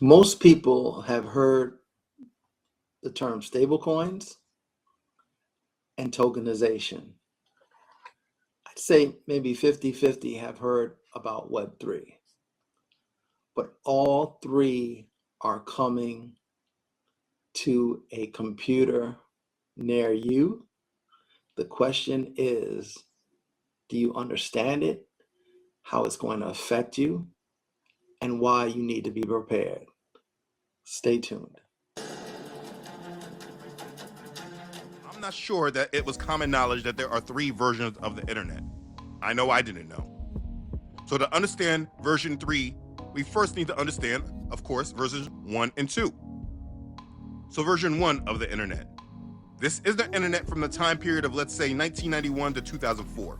Most people have heard the term stablecoins and tokenization. I'd say maybe 50-50 have heard about Web3, but all three are coming to a computer near you. The question is, do you understand it, how it's going to affect you, and why you need to be prepared? Stay tuned. I'm not sure that it was common knowledge that there are three versions of the internet. I know I didn't know. So to understand version 3, we first need to understand, of course, versions 1 and 2. So version 1 of the internet. This is the internet from the time period of, let's say, 1991 to 2004.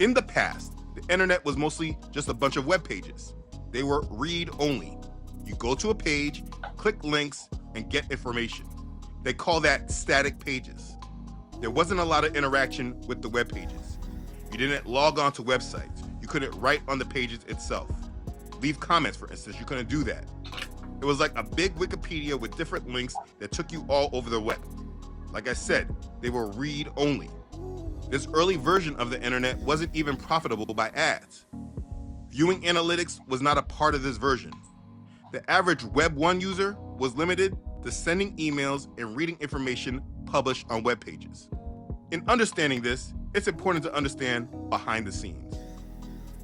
In the past, the internet was mostly just a bunch of web pages. They were read-only. You go to a page, click links, and get information. They call that static pages. There wasn't a lot of interaction with the web pages. You didn't log on to websites. You couldn't write on the pages itself. Leave comments, for instance, you couldn't do that. It was like a big Wikipedia with different links that took you all over the web. Like I said, they were read-only. This early version of the internet wasn't even profitable by ads. Viewing analytics was not a part of this version. The average Web 1 user was limited to sending emails and reading information published on web pages. In understanding this, it's important to understand behind the scenes.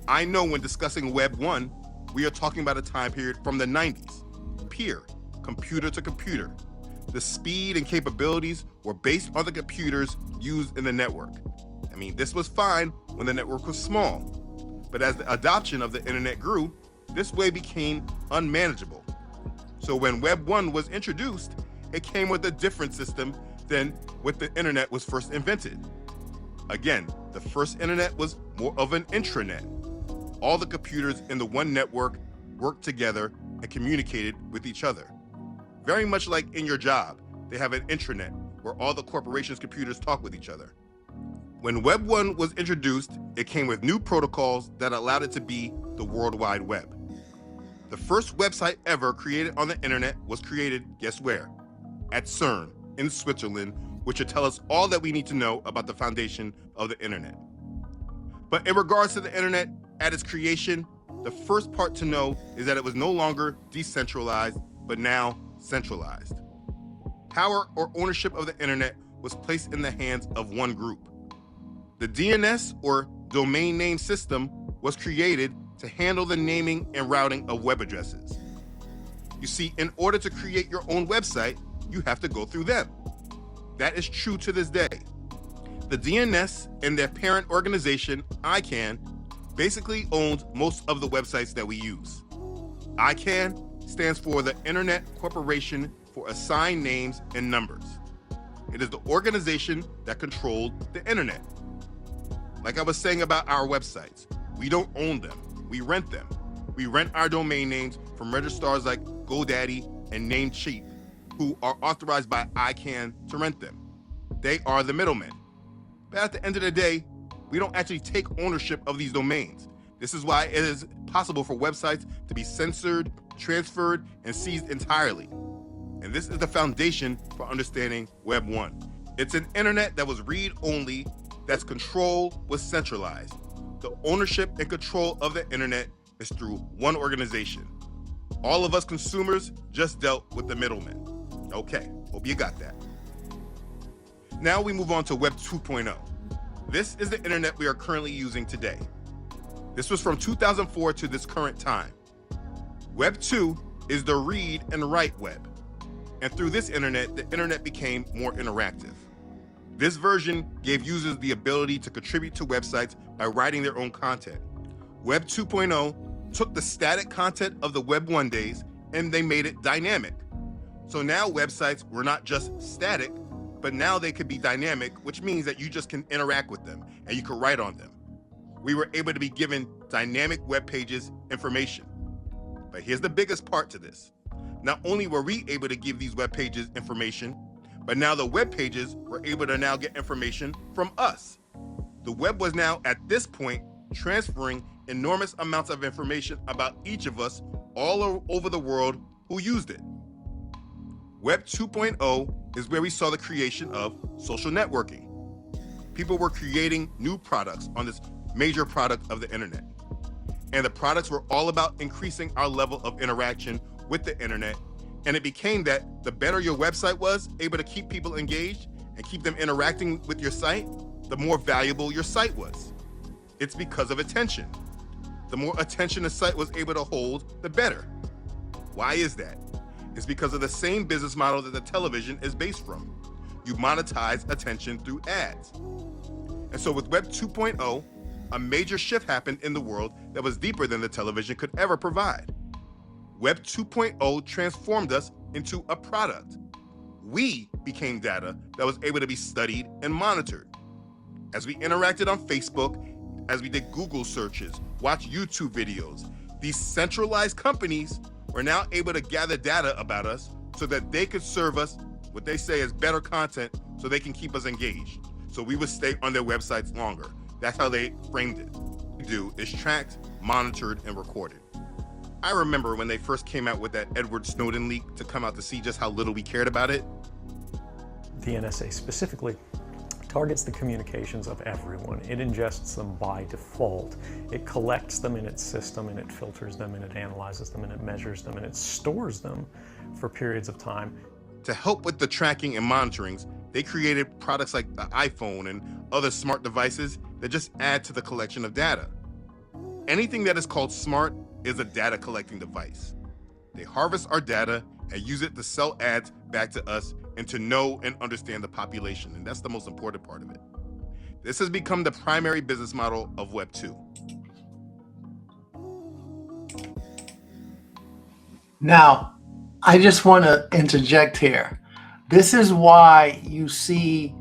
I know when discussing Web 1, we are talking about a time period from the 90s. Peer, computer to computer. The speed and capabilities were based on the computers used in the network. I mean, this was fine when the network was small, but as the adoption of the internet grew, this way became unmanageable. So when Web 1 was introduced, it came with a different system than when the internet was first invented. Again, the first internet was more of an intranet. All the computers in the one network worked together and communicated with each other. Very much like in your job, they have an intranet where all the corporation's computers talk with each other. When Web 1 was introduced, it came with new protocols that allowed it to be the World Wide Web. The first website ever created on the internet was created, guess where? At CERN in Switzerland, which should tell us all that we need to know about the foundation of the internet. But in regards to the internet at its creation, the first part to know is that it was no longer decentralized, but now centralized. Power or ownership of the internet was placed in the hands of one group. The DNS, or domain name system, was created to handle the naming and routing of web addresses. You see, in order to create your own website, you have to go through them. That is true to this day. The DNS and their parent organization, ICANN, basically owns most of the websites that we use. ICANN stands for the Internet Corporation for Assigned Names and Numbers. It is the organization that controlled the internet. Like I was saying about our websites, we don't own them, we rent them. We rent our domain names from registrars like GoDaddy and Namecheap, who are authorized by ICANN to rent them. They are the middlemen. But at the end of the day, we don't actually take ownership of these domains. This is why it is possible for websites to be censored, transferred, and seized entirely. And this is the foundation for understanding Web 1. It's an internet that was read-only, that's control was centralized. The ownership and control of the internet is through one organization. All of us consumers just dealt with the middlemen. Okay, hope you got that. Now we move on to Web 2.0. This is the internet we are currently using today. This was from 2004 to this current time. Web 2 is the read and write web. And through this internet, the internet became more interactive. This version gave users the ability to contribute to websites by writing their own content. Web 2.0 took the static content of the Web 1 days and they made it dynamic. So now websites were not just static, but now they could be dynamic, which means that you just can interact with them and you can write on them. We were able to be given dynamic web pages information. But here's the biggest part to this. Not only were we able to give these web pages information, but now the web pages were able to now get information from us. The web was now, at this point, transferring enormous amounts of information about each of us over the world who used it. Web 2.0 is where we saw the creation of social networking. People were creating new products on this major product of the internet. And the products were all about increasing our level of interaction with the internet. And it became that the better your website was able to keep people engaged and keep them interacting with your site, the more valuable your site was. It's because of attention. The more attention a site was able to hold, the better. Why is that? It's because of the same business model that the television is based from. You monetize attention through ads. And so with Web 2.0, a major shift happened in the world that was deeper than the television could ever provide. Web 2.0 transformed us into a product. We became data that was able to be studied and monitored. As we interacted on Facebook, as we did Google searches, watched YouTube videos, these centralized companies were now able to gather data about us so that they could serve us what they say is better content so they can keep us engaged. So we would stay on their websites longer. That's how they framed it. What we do is tracked, monitored, and recorded. I remember when they first came out with that Edward Snowden leak to come out to see just how little we cared about it. The NSA specifically targets the communications of everyone. It ingests them by default. It collects them in its system, and it filters them, and it analyzes them, and it measures them, and it stores them for periods of time. To help with the tracking and monitorings, they created products like the iPhone and other smart devices that just add to the collection of data. Anything that is called smart is a data collecting device. They harvest our data and use it to sell ads back to us and to know and understand the population. And that's the most important part of it. This has become the primary business model of Web 2. Now, I just want to interject here. This is why you see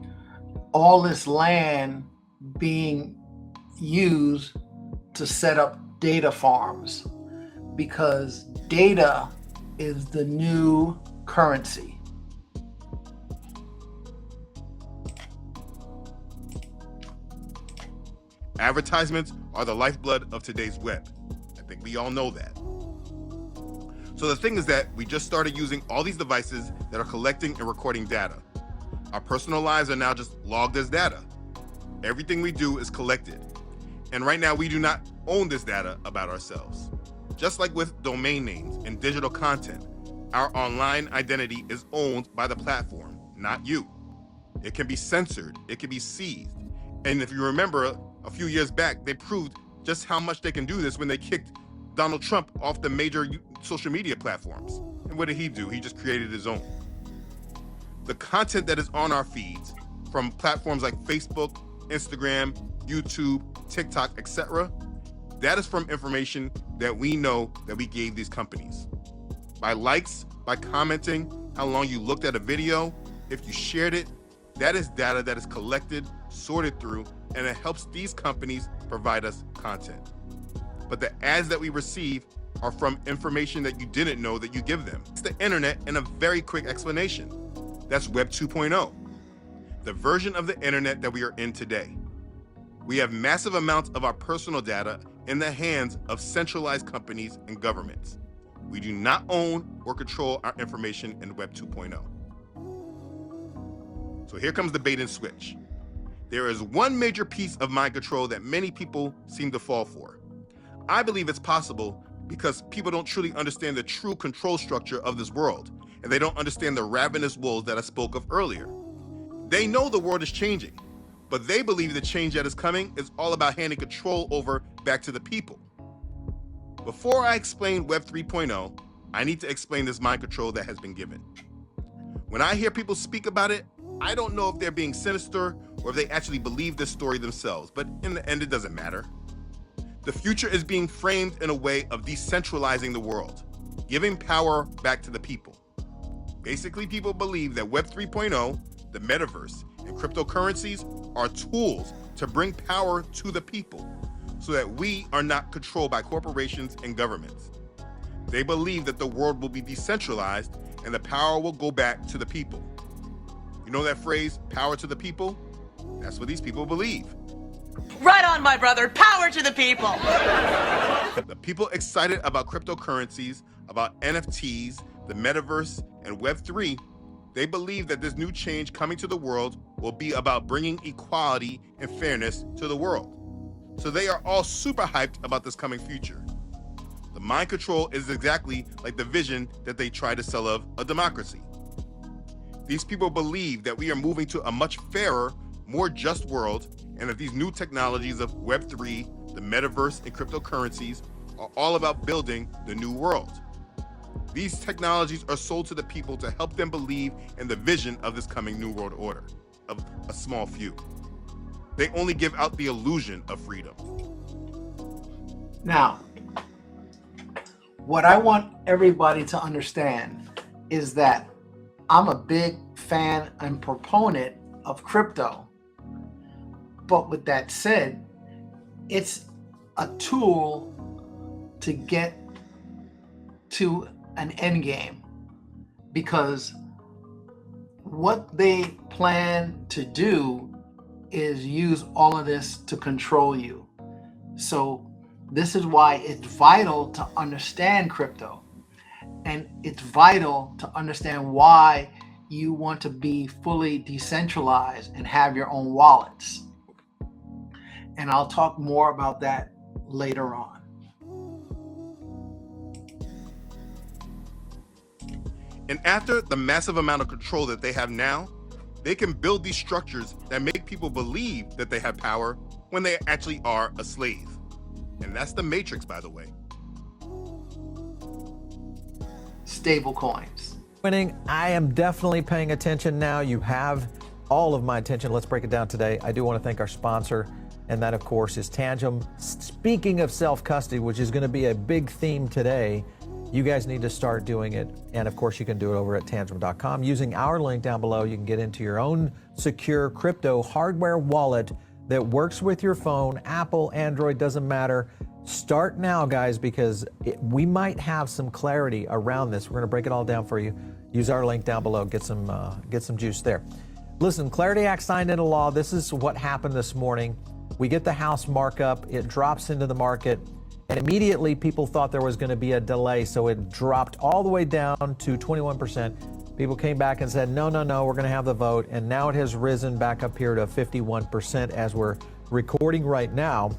all this land being used to set up data farms, because data is the new currency. Advertisements are the lifeblood of today's web. I think we all know that. So the thing is that we just started using all these devices that are collecting and recording data. Our personal lives are now just logged as data. Everything we do is collected. And right now we do not own this data about ourselves. Just like with domain names and digital content, our online identity is owned by the platform, not you. It can be censored, it can be seized. And if you remember, a few years back, they proved just how much they can do this when they kicked Donald Trump off the major social media platforms. And what did he do? He just created his own. The content that is on our feeds from platforms like Facebook, Instagram, YouTube, TikTok, etc., that is from information that we know that we gave these companies. By likes, by commenting, how long you looked at a video, if you shared it, that is data that is collected, sorted through, and it helps these companies provide us content. But the ads that we receive are from information that you didn't know that you give them. It's the internet in a very quick explanation. That's Web 2.0, the version of the internet that we are in today. We have massive amounts of our personal data in the hands of centralized companies and governments. We do not own or control our information in Web 2.0. So here comes the bait and switch. There is one major piece of mind control that many people seem to fall for. I believe it's possible because people don't truly understand the true control structure of this world, and they don't understand the ravenous wolves that I spoke of earlier. They know the world is changing, but they believe the change that is coming is all about handing control over back to the people. Before I explain Web 3.0, I need to explain this mind control that has been given. When I hear people speak about it, I don't know if they're being sinister or if they actually believe this story themselves, but in the end, it doesn't matter. The future is being framed in a way of decentralizing the world, giving power back to the people. Basically, people believe that Web 3.0, the metaverse, and cryptocurrencies are tools to bring power to the people so that we are not controlled by corporations and governments. They believe that the world will be decentralized and the power will go back to the people. You know that phrase, power to the people? That's what these people believe. Right on, my brother. Power to the people. The people excited about cryptocurrencies, about NFTs, the metaverse, and Web3, they believe that this new change coming to the world will be about bringing equality and fairness to the world. So they are all super hyped about this coming future. The mind control is exactly like the vision that they try to sell of a democracy. These people believe that we are moving to a much fairer, more just world, and that these new technologies of Web3, the metaverse, and cryptocurrencies are all about building the new world. These technologies are sold to the people to help them believe in the vision of this coming new world order, of a small few. They only give out the illusion of freedom. Now, what I want everybody to understand is that I'm a big fan and proponent of crypto. But with that said, it's a tool to get to an end game, because what they plan to do is use all of this to control you. So this is why it's vital to understand crypto, and it's vital to understand why you want to be fully decentralized and have your own wallets. And I'll talk more about that later on. And after the massive amount of control that they have now, they can build these structures that make people believe that they have power when they actually are a slave. And that's the matrix, by the way. Stable coins. Winning, I am definitely paying attention now. You have all of my attention. Let's break it down today. I do want to thank our sponsor, and that, of course, is Tangem. Speaking of self-custody, which is going to be a big theme today, you guys need to start doing it. And of course, you can do it over at tangem.com. Using our link down below, you can get into your own secure crypto hardware wallet that works with your phone. Apple, Android, doesn't matter. Start now, guys, because we might have some clarity around this. We're going to break it all down for you. Use our link down below. Get some juice there. Listen, Clarity Act signed into law. This is what happened this morning. We get the House markup. It drops into the market. And immediately people thought there was going to be a delay, so it dropped all the way down to 21%. People came back and said, no, we're going to have the vote. And now it has risen back up here to 51% as we're recording right now,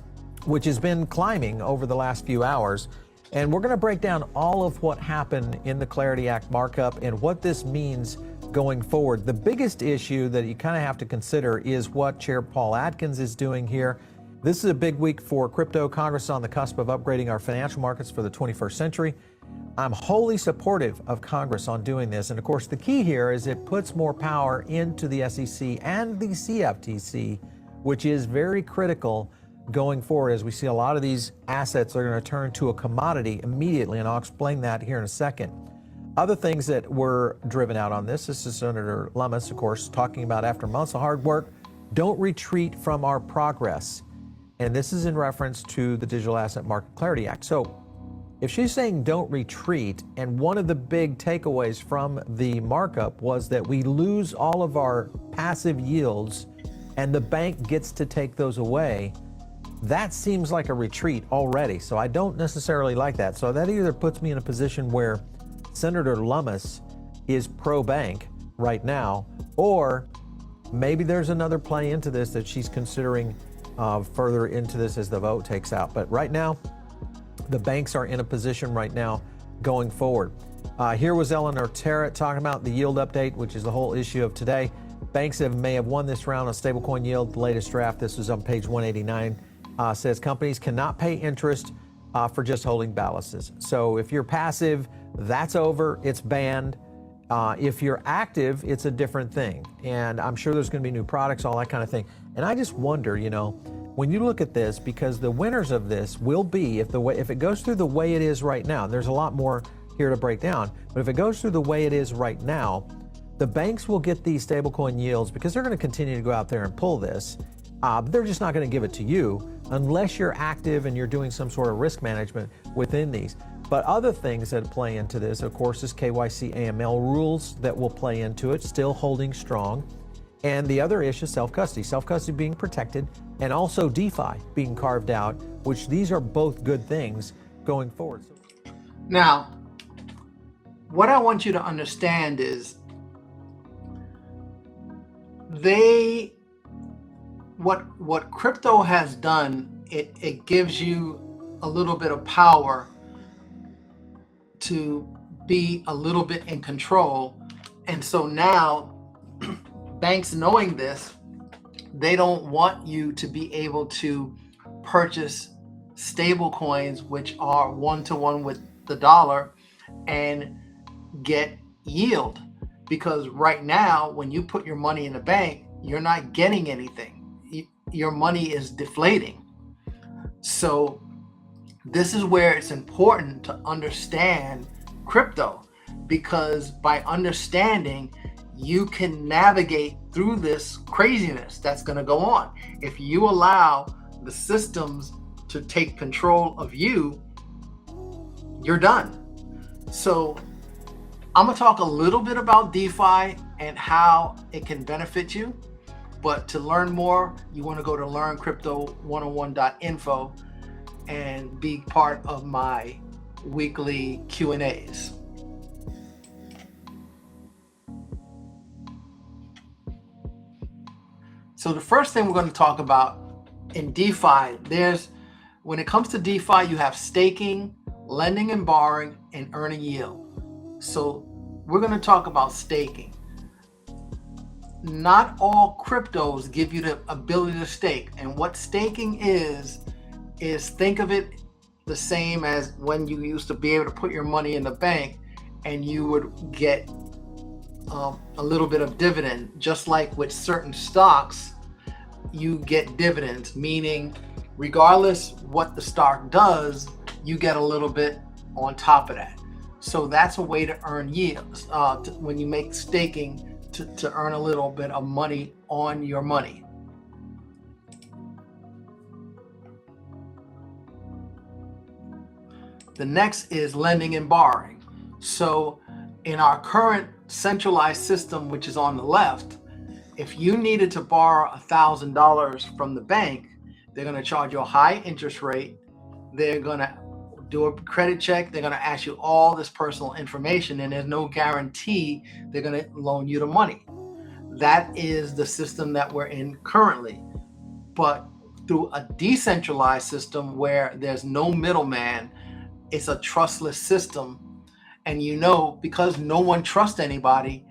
which has been climbing over the last few hours. And we're going to break down all of what happened in the Clarity Act markup and what this means going forward. The biggest issue that you kind of have to consider is what Chair Paul Atkins is doing here. This is a big week for crypto. Congress is on the cusp of upgrading our financial markets for the 21st century. I'm wholly supportive of Congress on doing this. And of course, the key here is it puts more power into the SEC and the CFTC, which is very critical going forward as we see a lot of these assets are going to turn to a commodity immediately. And I'll explain that here in a second. Other things that were driven out on this is Senator Lummis, of course, talking about after months of hard work, don't retreat from our progress. And this is in reference to the Digital Asset Market Clarity Act. So if she's saying don't retreat, and one of the big takeaways from the markup was that we lose all of our passive yields and the bank gets to take those away, that seems like a retreat already. So I don't necessarily like that. So that either puts me in a position where Senator Lummis is pro-bank right now, or maybe there's another play into this that she's considering further into this as the vote takes out. But right now, the banks are in a position right now going forward. Here was Eleanor Terrett talking about the yield update, which is the whole issue of today. Banks may have won this round on stablecoin yield. The latest draft, this was on page 189, says companies cannot pay interest for just holding balances. So if you're passive, that's over, it's banned. If you're active, it's a different thing. And I'm sure there's going to be new products, all that kind of thing. And I just wonder, when you look at this, because the winners of this will be, if it goes through the way it is right now, there's a lot more here to break down, but if it goes through the way it is right now, the banks will get these stablecoin yields because they're going to continue to go out there and pull this. But they're just not going to give it to you unless you're active and you're doing some sort of risk management within these. But other things that play into this, of course, is KYC AML rules that will play into it, still holding strong. And the other is self-custody being protected, and also DeFi being carved out, which these are both good things going forward. Now, what I want you to understand is what crypto has done, it gives you a little bit of power to be a little bit in control. And so now banks, knowing this, they don't want you to be able to purchase stable coins, which are one-to-one with the dollar, and get yield. Because right now, when you put your money in the bank, you're not getting anything. Your money is deflating. So this is where it's important to understand crypto, because by understanding, you can navigate through this craziness that's going to go on. If you allow the systems to take control of you, you're done. So I'm going to talk a little bit about DeFi and how it can benefit you. But to learn more, you want to go to learncrypto101.info and be part of my weekly Q&As. So the first thing we're going to talk about in DeFi, when it comes to DeFi, you have staking, lending and borrowing, and earning yield. So we're going to talk about staking. Not all cryptos give you the ability to stake. And what staking is think of it the same as when you used to be able to put your money in the bank and you would get a little bit of dividend. Just like with certain stocks, you get dividends, meaning regardless what the stock does, you get a little bit on top of that. So that's a way to earn yields when you make staking, to earn a little bit of money on your money. The next is lending and borrowing. So in our current centralized system, which is on the left, if you needed to borrow $1,000 from the bank, they're going to charge you a high interest rate. They're going to do a credit check. They're going to ask you all this personal information, and there's no guarantee they're going to loan you the money. That is the system that we're in currently. But through a decentralized system where there's no middleman, it's a trustless system. And because no one trusts anybody,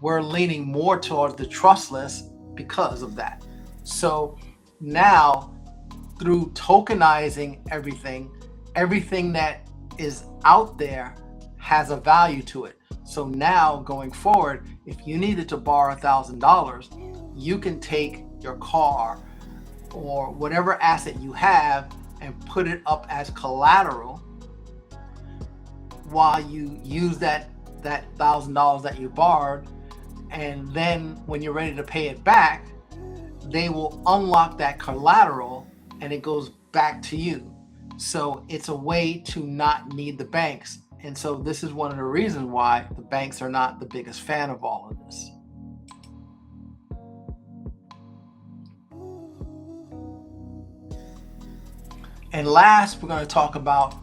we're leaning more towards the trustless because of that. So now, through tokenizing everything that is out there has a value to it. So now going forward, if you needed to borrow $1,000, you can take your car or whatever asset you have and put it up as collateral while you use that $1,000 that you borrowed. And then when you're ready to pay it back, they will unlock that collateral and it goes back to you. So it's a way to not need the banks. And so this is one of the reasons why the banks are not the biggest fan of all of this. And last, we're going to talk about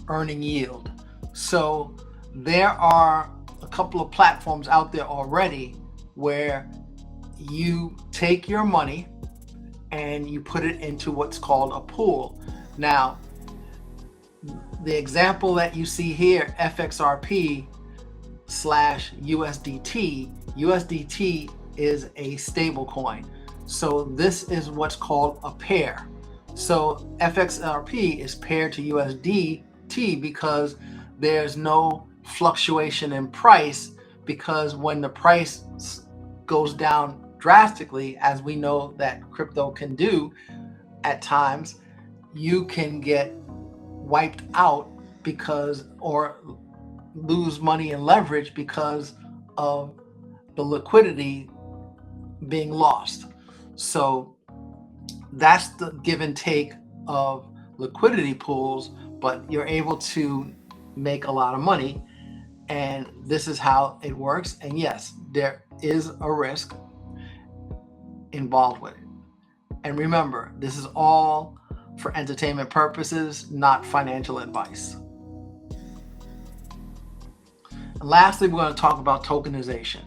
earning yield. So there are a couple of platforms out there already where you take your money and you put it into what's called a pool. Now, the example that you see here, FXRP/USDT, USDT is a stable coin. So this is what's called a pair. So FXRP is paired to USDT because there's no fluctuation in price, because when the price goes down drastically, as we know that crypto can do at times, you can get wiped out or lose money and leverage because of the liquidity being lost. So that's the give and take of liquidity pools, but you're able to make a lot of money, and this is how it works. And yes, there is a risk. involved with it. And remember, this is all for entertainment purposes, not financial advice. And lastly, we're going to talk about tokenization.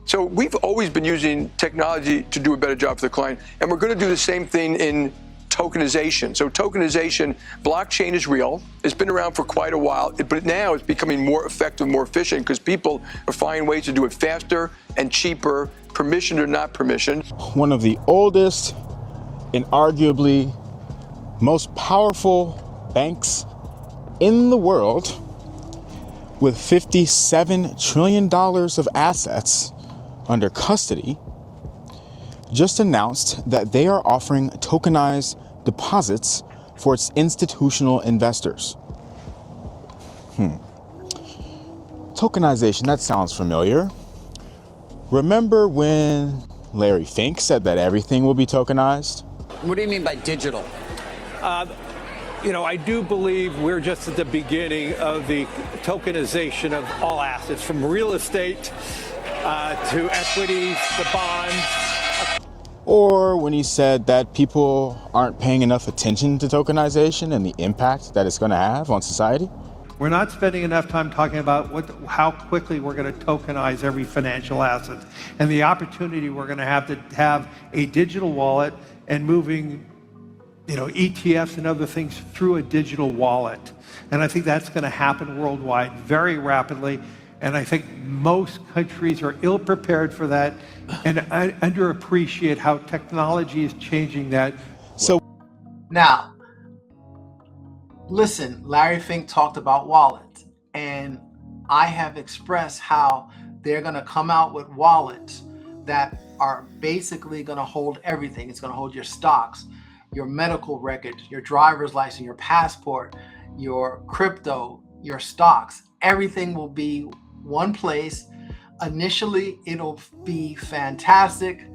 So we've always been using technology to do a better job for the client, and we're going to do the same thing in tokenization. So tokenization, blockchain is real. It's been around for quite a while, but now it's becoming more effective, more efficient, because people are finding ways to do it faster and cheaper, permissioned or not permissioned. One of the oldest and arguably most powerful banks in the world, with $57 trillion of assets under custody, just announced that they are offering tokenized deposits for its institutional investors. Tokenization, that sounds familiar. Remember when Larry Fink said that everything will be tokenized? What do you mean by digital? I do believe we're just at the beginning of the tokenization of all assets, from real estate to equities, the bonds. Or when he said that people aren't paying enough attention to tokenization and the impact that it's going to have on society? We're not spending enough time talking about how quickly we're going to tokenize every financial asset, and the opportunity we're going to have a digital wallet and moving ETFs and other things through a digital wallet. And I think that's going to happen worldwide very rapidly. And I think most countries are ill-prepared for that and underappreciate how technology is changing that. So now, listen, Larry Fink talked about wallets, and I have expressed how they're going to come out with wallets that are basically going to hold everything. It's going to hold your stocks, your medical records, your driver's license, your passport, your crypto, your stocks. Everything will be one place. Initially, it'll be fantastic,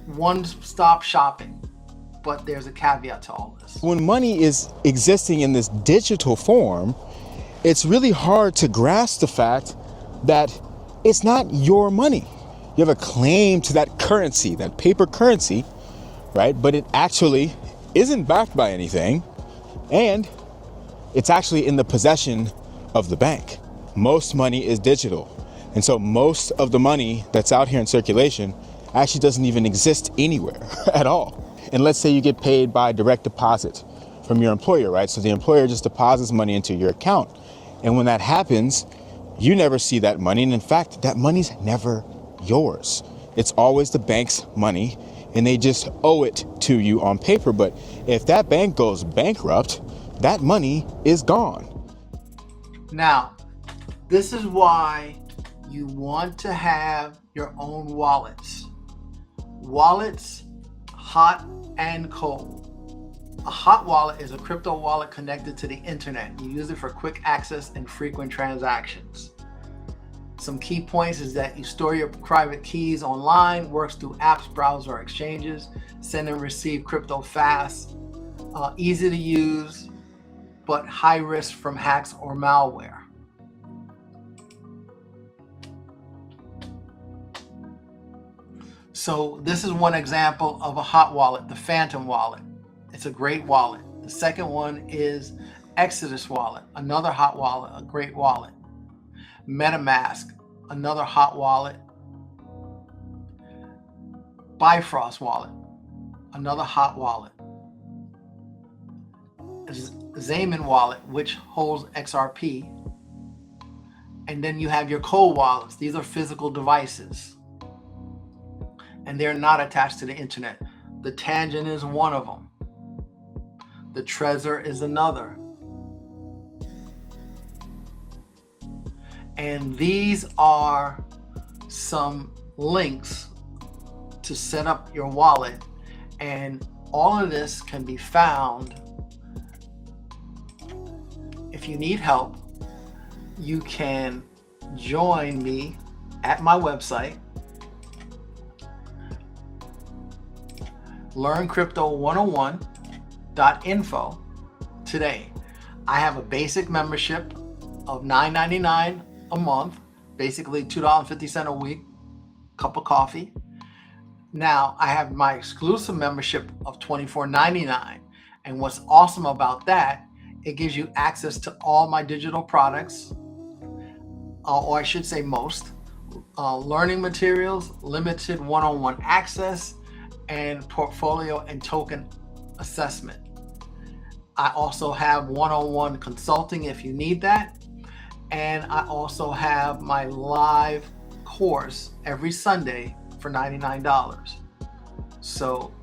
one-stop shopping, but there's a caveat to all this. when money is existing in this digital form, it's really hard to grasp the fact that it's not your money. You have a claim to that currency, that paper currency, right? But it actually isn't backed by anything, and it's actually in the possession of the bank. Most money is digital, and so most of the money that's out here in circulation actually doesn't even exist anywhere at all. And let's say you get paid by direct deposit from your employer, right? So the employer just deposits money into your account, and when that happens, you never see that money, and in fact, that money's never yours. It's always the bank's money, and they just owe it to you on paper. But if that bank goes bankrupt, that money is gone. Now, this is why you want to have your own wallets. Wallets, hot and cold. A hot wallet is a crypto wallet connected to the internet. You use it for quick access and frequent transactions. Some key points is that you store your private keys online, works through apps, browser, or exchanges, send and receive crypto fast, easy to use, but high risk from hacks or malware. So this is one example of a hot wallet, the Phantom wallet. It's a great wallet. The second one is Exodus wallet, another hot wallet, a great wallet. MetaMask, another hot wallet. Bifrost wallet, another hot wallet. Zaman wallet, which holds XRP. And then you have your cold wallets. These are physical devices, and they're not attached to the internet. The Tangent is one of them. The Trezor is another. And these are some links to set up your wallet, and all of this can be found. If you need help, you can join me at my website, learncrypto101.info today. I have a basic membership of $9.99 a month, basically $2.50 a week, cup of coffee. Now I have my exclusive membership of $24.99. And what's awesome about that, it gives you access to all my digital products, or I should say most, learning materials, limited one-on-one access, and portfolio and token assessment. I also have one-on-one consulting if you need that. And I also have my live course every Sunday for $99. So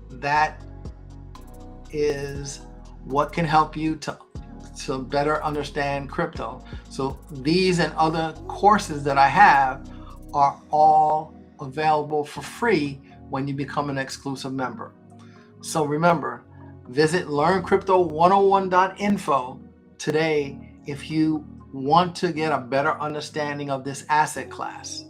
that is what can help you to better understand crypto. So these and other courses that I have are all available for free when you become an exclusive member. So remember, visit learncrypto101.info today if you want to get a better understanding of this asset class.